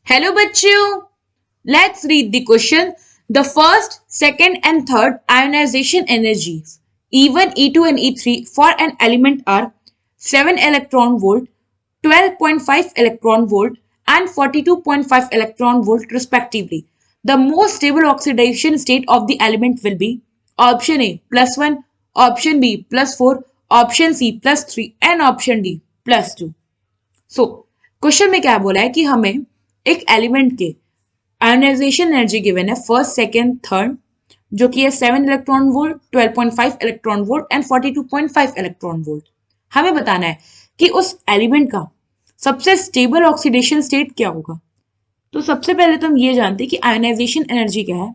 Hello bachcho, let's read the question. The first, second and third ionization energies E1, E2 and E3 for an element are 7 electron volt, 12.5 electron volt and 42.5 electron volt respectively. The most stable oxidation state of the element will be option A +1, option B +4, option C +3 and option D +2. So question में क्या बोला है कि हमें एक element के ionisation energy given है first second third जो कि है 7 electron volt 12.5 electron volt and 42.5 electron volt. हमें बताना है कि उस एलिमेंट का सबसे स्टेबल ऑक्सीडेशन स्टेट क्या होगा। तो सबसे पहले तो हम ये जानते हैं कि आयोनाइजेशन एनर्जी क्या है।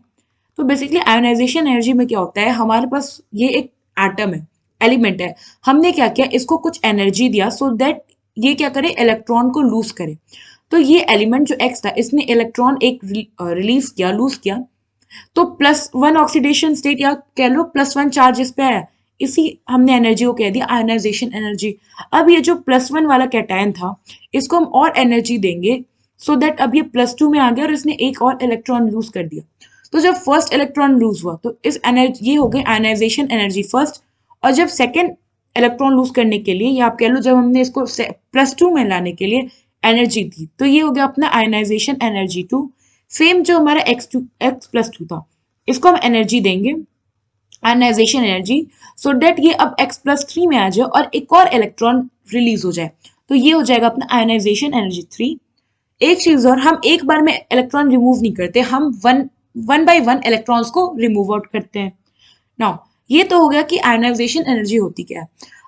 तो बेसिकली आयोनाइजेशन एनर्जी में क्या होता है, हमारे पास ये एक एटम है, एलिमेंट है, हमने क्या किया, इसको कुछ एनर्जी दिया सो दैट ये क्या करे, इलेक्ट्रॉन को लूज करे। तो ये एलिमेंट जो एक्स था इसने इलेक्ट्रॉन एक रिलीज किया, लूज किया, तो +1 ऑक्सीडेशन स्टेट या कह लो +1 चार्ज इस पे आया, इसी हमने एनर्जी को कह दिया आयोनाइजेशन एनर्जी। अब ये जो +1 वाला कैटायन था इसको हम और एनर्जी देंगे सो दैट अब ये +2 में आ गया और इसने एक और इलेक्ट्रॉन लूज कर दिया। तो जब फर्स्ट इलेक्ट्रॉन लूज हुआ तो इस एनर्जी ये हो गई आयोनाइजेशन एनर्जी फर्स्ट, और जब सेकेंड इलेक्ट्रॉन लूज करने के लिए या आप कह लो जब हमने इसको +2 में लाने के लिए एनर्जी दी तो ये हो गया अपना आयोनाइजेशन एनर्जी 2। सेम जो हमारा x+2 था इसको हम एनर्जी देंगे आयोनाइजेशन एनर्जी सो दैट ये अब x+3 में आ जाए और एक और इलेक्ट्रॉन रिलीज हो जाए, तो ये हो जाएगा अपना आयोनाइजेशन एनर्जी 3। एक चीज और, हम एक बार में इलेक्ट्रॉन रिमूव नहीं करते, हम वन बाय वन इलेक्ट्रॉन्स को रिमूव आउट करते हैं। नाउ ये तो हो गया कि आयोनाइजेशन एनर्जी होती क्या है।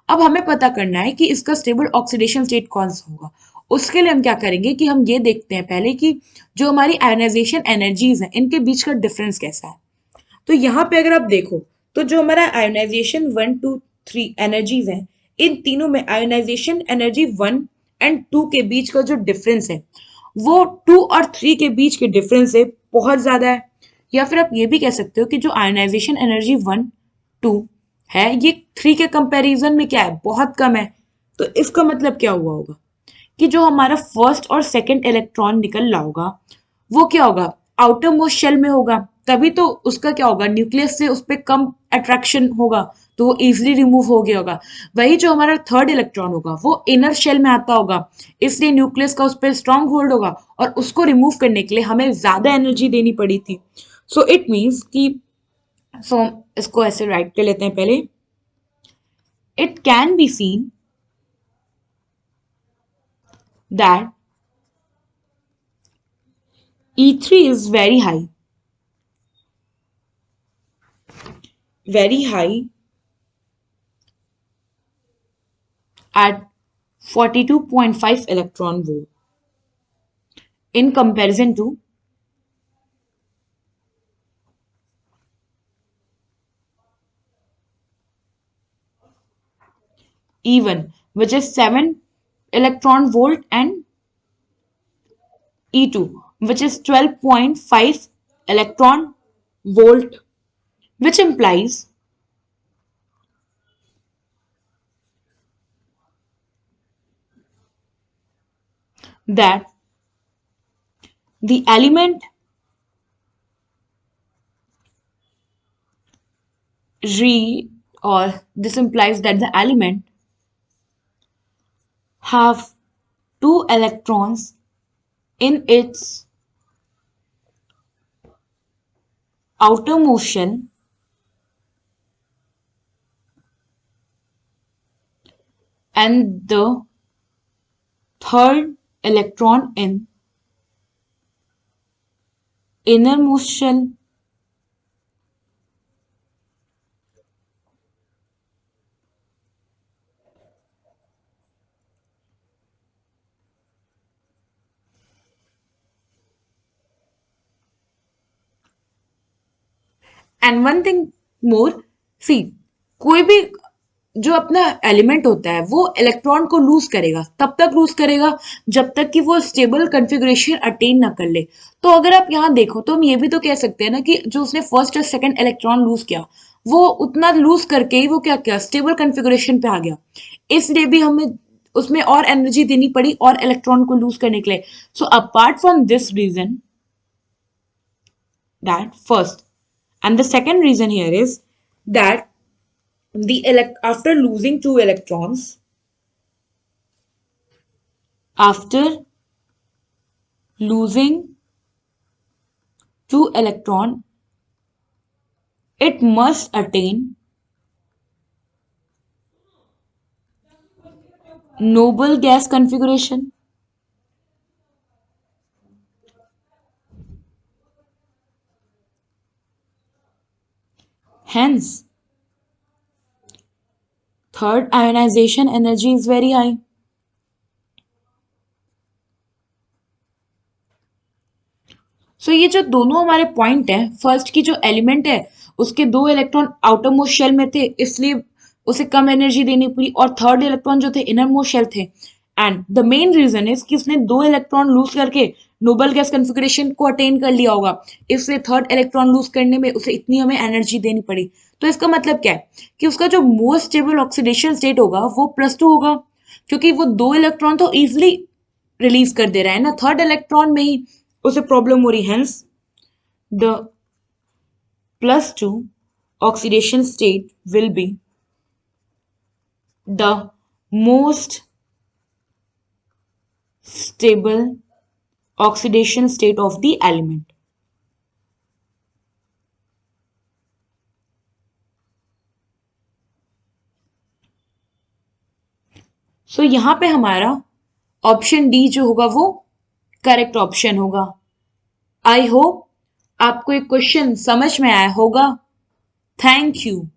अब हमें पता करना है कि इसका स्टेबल ऑक्सीडेशन स्टेट कौन सा होगा। उसके लिए हम क्या करेंगे कि हम ये देखते हैं पहले कि जो हमारी आयोनाइजेशन एनर्जीज हैं इनके बीच का डिफरेंस कैसा है। तो यहाँ पे अगर आप देखो तो जो हमारा आयोनाइजेशन 1 2 3 एनर्जीज हैं इन तीनों में आयोनाइजेशन एनर्जी 1 एंड 2 के बीच का जो डिफरेंस है वो 2 और 3 के बीच के डिफरेंस से बहुत ज्यादा है। या फिर आप ये भी कह सकते हो कि जो आयोनाइजेशन एनर्जी 1 2 है ये 3 के कंपैरिजन में क्या है, बहुत कम है। तो इसका मतलब क्या हुआ होगा कि जो हमारा फर्स्ट और सेकंड इलेक्ट्रॉन निकल रहा होगा वो क्या होगा, आउटर मोस्ट शेल में होगा, तभी तो उसका क्या होगा, न्यूक्लियस से उस पर कम अट्रैक्शन होगा तो वो इजिली रिमूव हो गया होगा। वही जो हमारा थर्ड इलेक्ट्रॉन होगा वो इनर शेल में आता होगा, इसलिए न्यूक्लियस का उस पर स्ट्रांग होल्ड होगा और उसको रिमूव करने के लिए हमें ज्यादा एनर्जी देनी पड़ी थी। सो इट मीन्स कि इसको ऐसे राइट कर लेते हैं पहले। It can be seen that E3 is very high at 42.5 electron volt in comparison to E1 which is 7 electron volt and E2 which is 12.5 electron volt, which implies that the element or this implies that the element have 2 electrons in its outermost shell and the third electron in innermost shell. And one thing more, see कोई भी जो अपना element होता है वो electron को loose करेगा, तब तक लूज करेगा जब तक कि वो स्टेबल कॉन्फ़िगरेशन अटेन ना कर ले। तो अगर आप यहाँ देखो तो हम ये भी तो कह सकते हैं ना कि जो उसने फर्स्ट और सेकंड इलेक्ट्रॉन लूज किया वो उतना लूज करके ही वो क्या किया, स्टेबल कॉन्फ़िगरेशन पे आ गया। इसलिए भी हमें उसमें और एनर्जी देनी पड़ी और इलेक्ट्रॉन को लूज करने के लिए. So apart from this reason, that first, and the second reason here is that after losing two electrons, after losing two electron, it must attain noble gas configuration. Hence, third ionization energy is very high. सो ये जो दोनों हमारे point है, first की जो element है उसके दो इलेक्ट्रॉन आउटर मोस्ट शेल में थे इसलिए उसे कम एनर्जी देनी पड़ी, और थर्ड इलेक्ट्रॉन जो थे इनर मोस्ट शेल थे. And the main reason is कि उसने दो इलेक्ट्रॉन लूज करके नोबल गैस कॉन्फ़िगरेशन को अटेन कर लिया होगा, इसलिए थर्ड इलेक्ट्रॉन लूज करने में उसे इतनी हमें एनर्जी देनी पड़ी. तो इसका मतलब क्या है कि उसका जो मोस्ट स्टेबल ऑक्सीडेशन स्टेट होगा वो +2 होगा, क्योंकि वो दो इलेक्ट्रॉन तो इजिली रिलीज कर दे रहा है ना, थर्ड इलेक्ट्रॉन में ही उसे प्रॉब्लम हो रही. Hence the +2 oxidation state will be the most stable oxidation state of the element. सो यहां पे हमारा ऑप्शन डी जो होगा वो करेक्ट ऑप्शन होगा. आई होप आपको एक क्वेश्चन समझ में आया होगा. Thank you.